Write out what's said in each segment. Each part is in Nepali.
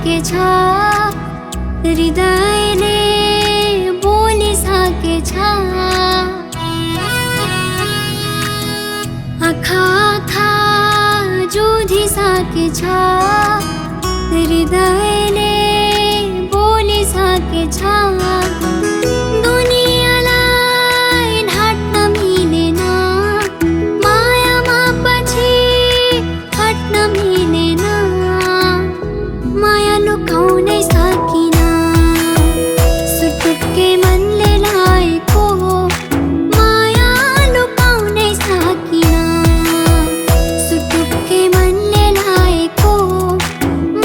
सकेछ, हृदयले बोलिसकेछ। आँखा जुधिसकेछ, हृदयले बोलिसकेछ। दुनियाँलाई ढाट्न मिलेन, मायामा पछि हट्न मिलेन। माया लुकाउनै सकिन, सुटुक्कै मनले लाएको माया लुकाउनै सकिन। सुटुक्कै मनले लाएको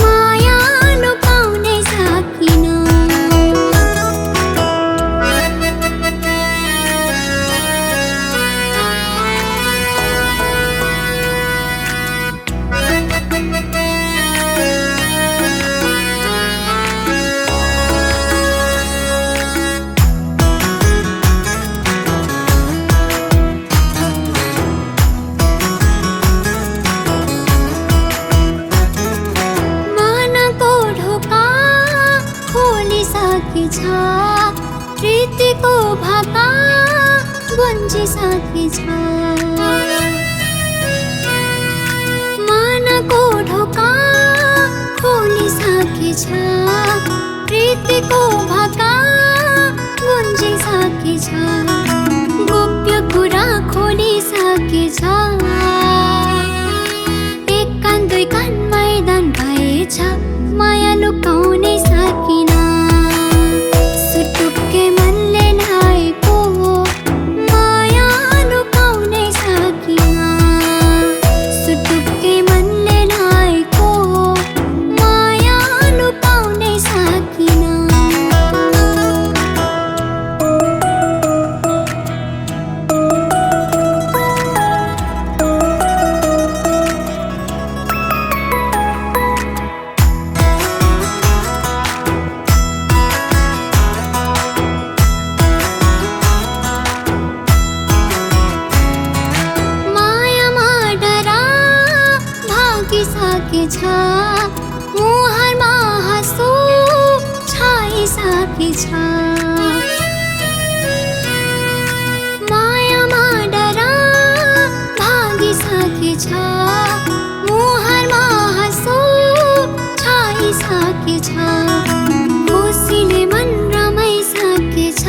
माया लुकाउनै सकिन। प्रीतिको भाका गुन्जिसकेछ। मनको ढोका खोलिसकेछ, प्रीतिको भाका गुन्जिसकेछ। गोप्य कुरा खोलिसकेछ, एक कान दुई कान मैदान भएछ। माया लुकाउनै सकिन, सुटुक्कै मनले लाएको माया लुकाउनै सकिन। सुटुक्कै मनले लाएको माया लुकाउनै सकिन। मुहारमा हाँसो छाइसकेछ। मायामा डरा भागिसकेछ, मुहारमा हाँसो छाइसकेछ। खुसीले मन रमाइसकेछ,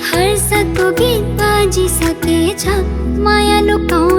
हर्षको गीत बाजिसकेछ। माया लुकाउ